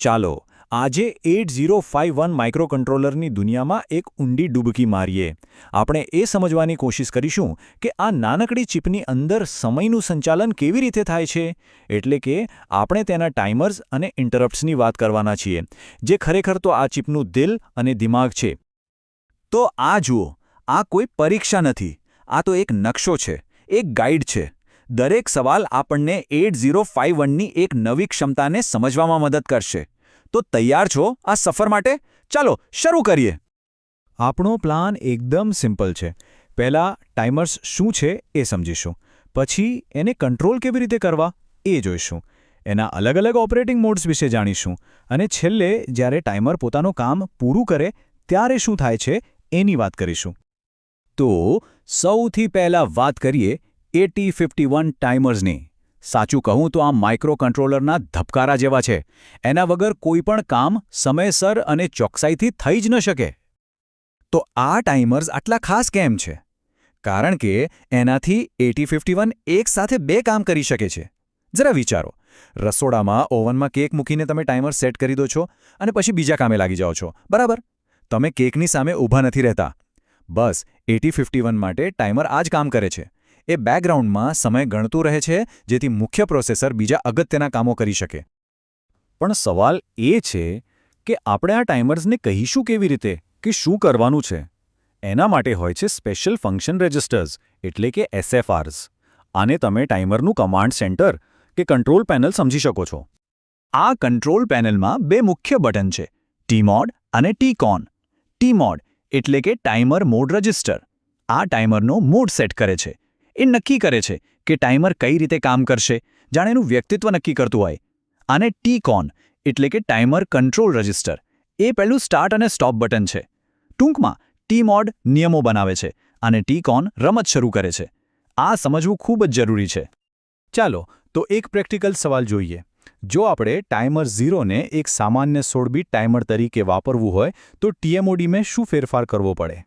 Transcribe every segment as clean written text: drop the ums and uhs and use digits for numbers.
ચાલો આજે 8051 માઇક્રોકન્ટ્રોલરની દુનિયામાં એક ઊંડી ડૂબકી મારીએ. આપણે એ સમજવાની કોશિશ કરીશું કે આ નાનકડી ચિપની અંદર સમયનું સંચાલન કેવી રીતે થાય છે, એટલે કે આપણે તેના ટાઈમર્સ અને ઇન્ટરપ્ટ્સની વાત કરવાના છીએ, જે ખરેખર તો આ ચિપનું દિલ અને દિમાગ છે. તો આ જુઓ, આ કોઈ પરીક્ષા નથી, આ તો એક નકશો છે, એક ગાઈડ છે. દરેક સવાલ આપણને 8051ની એક નવી ક્ષમતાને સમજવામાં મદદ કરશે. તો તૈયાર છો આ સફર માટે? ચાલો શરૂ કરીએ. આપણો પ્લાન એકદમ સિમ્પલ છે. પહેલાં ટાઈમર્સ શું છે એ સમજીશું, પછી એને કંટ્રોલ કેવી રીતે કરવા એ જોઈશું, એના અલગ અલગ ઓપરેટિંગ મોડ્સ વિશે જાણીશું, અને છેલ્લે જ્યારે ટાઈમર પોતાનું કામ પૂરું કરે ત્યારે શું થાય છે એની વાત કરીશું. તો સૌથી પહેલાં વાત કરીએ 8051 ટાઈમર્સની. સાચું કહું તો આ માઇક્રોકન્ટ્રોલરના ધબકારા જેવા છે. એના વગર કોઈપણ કામ સમયસર અને ચોકસાઈથી થઈ જ ન શકે. તો આ ટાઈમર્સ આટલા ખાસ કેમ છે? કારણ કે એનાથી 8051 એકસાથે બે કામ કરી શકે છે. જરા વિચારો, રસોડામાં ઓવનમાં કેક મૂકીને તમે ટાઈમર સેટ કરી દો છો અને પછી બીજા કામે લાગી જાઓ છો, બરાબર? તમે કેકની સામે ઊભા નથી રહેતા. બસ 8051 માટે ટાઈમર આ જ કામ કરે છે. એ બેકગ્રાઉન્ડમાં સમય ગણતું રહે છે, જેથી મુખ્ય પ્રોસેસર બીજા અગત્યના કામો કરી શકે. પણ સવાલ એ છે કે આપણે આ ટાઈમર્સને કહીશું કેવી રીતે કે શું કરવાનું છે? એના માટે હોય છે સ્પેશિયલ ફંક્શન રજિસ્ટર્સ, એટલે કે SFRs. આને તમે ટાઈમરનું કમાન્ડ સેન્ટર કે કંટ્રોલ પેનલ સમજી શકો છો. આ કંટ્રોલ પેનલમાં બે મુખ્ય બટન છે, TMOD અને TCON. TMOD એટલે કે ટાઈમર મોડ રજિસ્ટર. આ ટાઈમરનો મોડ સેટ કરે છે. એ નક્કી કરે છે કે ટાઈમર કઈ રીતે કામ કરશે, જાણે એનું વ્યક્તિત્વ નક્કી કરતું હોય. અને TCON એટલે કે ટાઈમર કંટ્રોલ રજિસ્ટર. એ પહેલું સ્ટાર્ટ અને સ્ટોપ બટન છે. ટૂંકમાં TMOD નિયમો બનાવે છે અને TCON રમત શરૂ કરે છે. આ સમજવું ખૂબ જ જરૂરી છે. ચાલો તો એક પ્રેક્ટિકલ સવાલ જોઈએ. જો આપણે ટાઈમર 0ને એક સામાન્ય 16 બીટ ટાઈમર તરીકે વાપરવું હોય તો TMODમાં શું ફેરફાર કરવો પડે?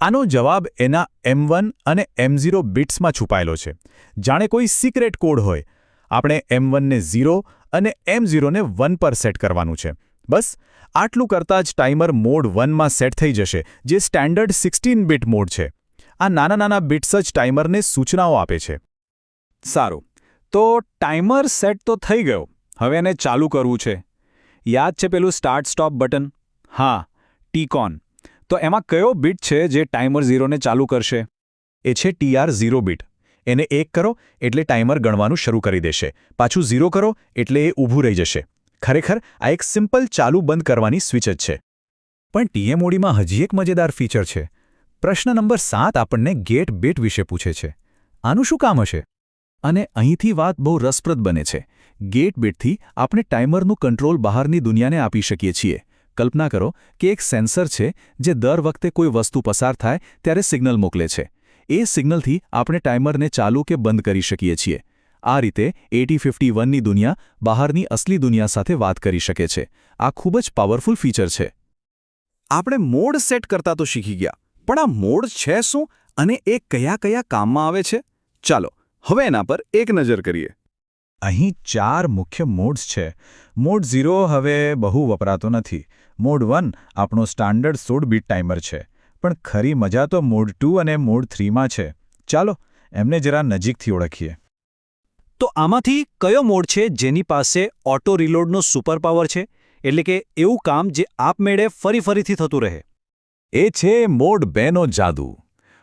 આનો જવાબ એના M1 અને M0 બિટ્સમાં છુપાયેલો છે. જાણે કોઈ સિક્રેટ કોડ હોય. આપણે M1ને 0 અને M0ને 1 પર સેટ કરવાનું છે. બસ આટલું કરતાં જ ટાઈમર મોડ 1માં સેટ થઈ જશે, જે સ્ટેન્ડર્ડ 16 બીટ મોડ છે. આ નાના નાના બિટ્સ જ ટાઈમરને સૂચનાઓ આપે છે. સારું, તો ટાઈમર સેટ તો થઈ ગયો. હવે એને ચાલુ કરવું છે. યાદ છે પેલું સ્ટાર્ટ સ્ટોપ બટન? હા, TCON. તો એમાં કયો બીટ છે જે ટાઈમર 0ને ચાલુ કરશે? એ છે TR0 બીટ. એને 1 કરો એટલે ટાઈમર ગણવાનું શરૂ કરી દેશે. પાછું 0 કરો એટલે એ ઊભું રહી જશે. ખરેખર આ એક સિમ્પલ ચાલુ બંધ કરવાની સ્વિચ જ છે. પણ TMODમાં હજી એક મજેદાર ફીચર છે. પ્રશ્ન નંબર 7 આપણને ગેટ બીટ વિશે પૂછે છે. આનું શું કામ હશે? અને અહીંથી વાત બહુ રસપ્રદ બને છે. ગેટ બીટથી આપણે ટાઈમરનું કંટ્રોલ બહારની દુનિયાને આપી શકીએ છીએ. કલ્પના કરો કે એક સેન્સર છે જે દર વખતે કોઈ વસ્તુ પસાર થાય ત્યારે સિગ્નલ મોકલે છે. એ સિગ્નલથી આપણે ટાઈમરને ચાલુ કે બંધ કરી શકીએ છીએ. આ રીતે 8051ની દુનિયા બહારની અસલી દુનિયા સાથે વાત કરી શકે છે. આ ખૂબ જ પાવરફુલ ફીચર છે. આપણે મોડ સેટ કરતા તો શીખી ગયા, પણ આ મોડ છે શું અને એ કયા કયા કામમાં આવે છે? ચાલો હવે એના પર એક નજર કરીએ. અહીં 4 મુખ્ય મોડ્સ છે. મોડ 0 હવે બહુ વપરાતો નથી. મોડ 1 આપણો સ્ટાન્ડર્ડ 16 બીટ ટાઈમર છે. પણ ખરી મજા તો મોડ 2 અને મોડ 3માં છે. ચાલો એમને જરા નજીકથી ઓળખીએ. તો આમાંથી કયો મોડ છે જેની પાસે ઓટો રિલોડનો સુપર પાવર છે, એટલે કે એવું કામ જે આપમેળે ફરીથી થતું રહે? એ છે મોડ 2નો જાદુ.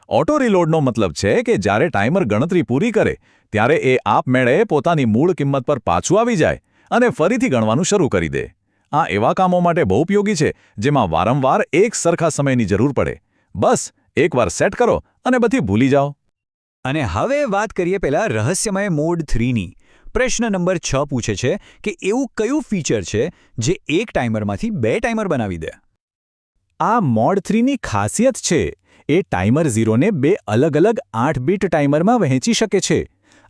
ઓટો રિલોડનો મતલબ છે કે જ્યારે ટાઈમર ગણતરી પૂરી કરે ત્યારે એ આપમેળે પોતાની મૂળ કિંમત પર પાછું આવી જાય અને ફરીથી ગણવાનું શરૂ કરી દે. આ એવા કામો માટે બહુ ઉપયોગી છે જેમાં વારંવાર એક સરખા સમયની જરૂર પડે. બસ એકવાર સેટ કરો અને બધી ભૂલી જાઓ. અને હવે વાત કરીએ પેલા રહસ્યમય મોડ 3ની. પ્રશ્ન નંબર 6 પૂછે છે કે એવું કયું ફીચર છે જે એક ટાઈમરમાંથી 2 ટાઈમર બનાવી દે? આ મોડ 3ની ખાસિયત છે. એ ટાઈમર 0ને 2 અલગ અલગ 8 બીટ ટાઈમરમાં વહેંચી શકે છે.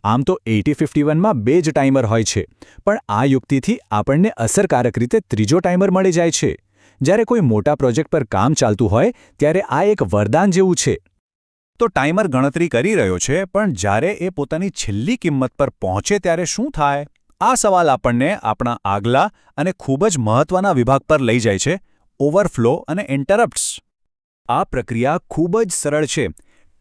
આમ તો 8051માં 2 જ ટાઈમર હોય છે, પણ આ યુક્તિથી આપણને અસરકારક રીતે ત્રીજો ટાઈમર મળી જાય છે. જ્યારે કોઈ મોટા પ્રોજેક્ટ પર કામ ચાલતું હોય ત્યારે આ એક વરદાન જેવું છે. તો ટાઈમર ગણતરી કરી રહ્યો છે, પણ જ્યારે એ પોતાની છેલ્લી કિંમત પર પહોંચે ત્યારે શું થાય? આ સવાલ આપણને આપણા આગલા અને ખૂબ જ મહત્વના વિભાગ પર લઈ જાય છે, ઓવરફ્લો અને ઇન્ટરપ્ટ્સ. આ પ્રક્રિયા ખૂબ જ સરળ છે.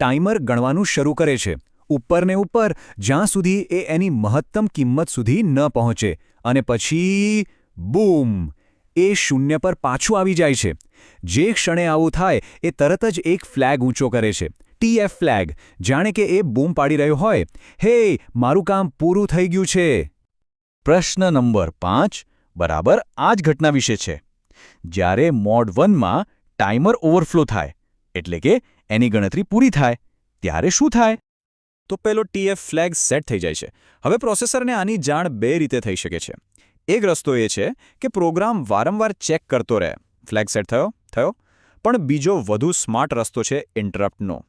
ટાઈમર ગણવાનું શરૂ કરે છે, ઉપરને ઉપર, જ્યાં સુધી એ એની મહત્તમ કિંમત સુધી ન પહોંચે, અને પછી બૂમ, એ શૂન્ય પર પાછું આવી જાય છે. જે ક્ષણે આવું થાય એ તરત જ એક ફ્લેગ ઊંચો કરે છે, TF ફ્લેગ, જાણે કે એ બૂમ પાડી રહ્યો હોય, હે, મારું કામ પૂરું થઈ ગયું છે. પ્રશ્ન નંબર 5 બરાબર આ જ ઘટના વિશે છે. જ્યારે મોડ 1માં ટાઈમર ઓવરફ્લો થાય, એટલે કે એની ગણતરી પૂરી થાય, ત્યારે શું થાય? તો પેલો TF ફ્લેગ સેટ થઈ જાય છે. હવે પ્રોસેસરને આની જાણ બે રીતે થઈ શકે છે. એક રસ્તો એ છે કે પ્રોગ્રામ વારંવાર ચેક કરતો રહે, ફ્લેગ સેટ થયો. પણ બીજો વધુ સ્માર્ટ રસ્તો છે ઇન્ટરપ્ટનો.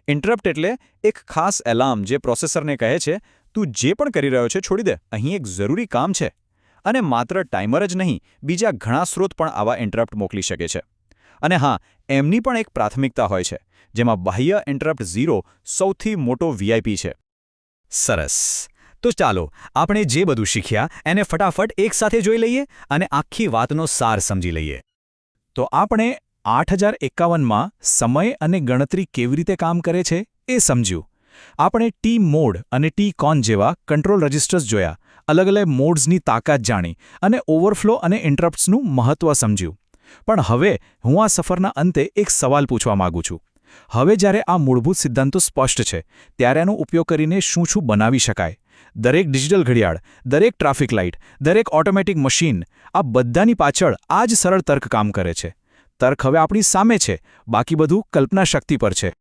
ઇન્ટરપ્ટ એટલે એક ખાસ એલાર્મ જે પ્રોસેસરને કહે છે, તું જે પણ કરી રહ્યો છે છોડી દે, અહીં એક જરૂરી કામ છે. અને માત્ર ટાઈમર જ નહીં, બીજા ઘણા સ્રોત પણ આવા ઇન્ટરપ્ટ મોકલી શકે છે. અને હા, એમની પણ એક પ્રાથમિકતા હોય છે, જેમાં બાહ્ય ઇન્ટરપ્ટ 0 સૌથી મોટો VIP છે. સરસ. તો ચાલો આપણે જે બધું શીખ્યા એને ફટાફટ એકસાથે જોઈ લઈએ અને આખી વાતનો સાર સમજી લઈએ. તો આપણે 8051માં સમય અને ગણતરી કેવી રીતે કામ કરે છે એ સમજ્યું. આપણે T-મોડ અને T-કોન જેવા કંટ્રોલ રજિસ્ટર્સ જોયા, અલગ અલગ મોડ્સની તાકાત જાણી અને ઓવરફ્લો અને ઇન્ટરપ્ટ્સનું મહત્વ સમજ્યું. પણ હવે હું આ સફરના અંતે એક સવાલ પૂછવા માંગુ છું. હવે જ્યારે આ મૂળભૂત સિદ્ધાંતો સ્પષ્ટ છે, ત્યારે એનો ઉપયોગ કરીને શું બનાવી શકાય? દરેક ડિજિટલ ઘડિયાળ, દરેક ટ્રાફિક લાઇટ, દરેક ઓટોમેટિક મશીન, આ બધાની પાછળ આ જ સરળ તર્ક કામ કરે છે. તર્ક હવે આપણી સામે છે, બાકી બધું કલ્પના શક્તિ પર છે.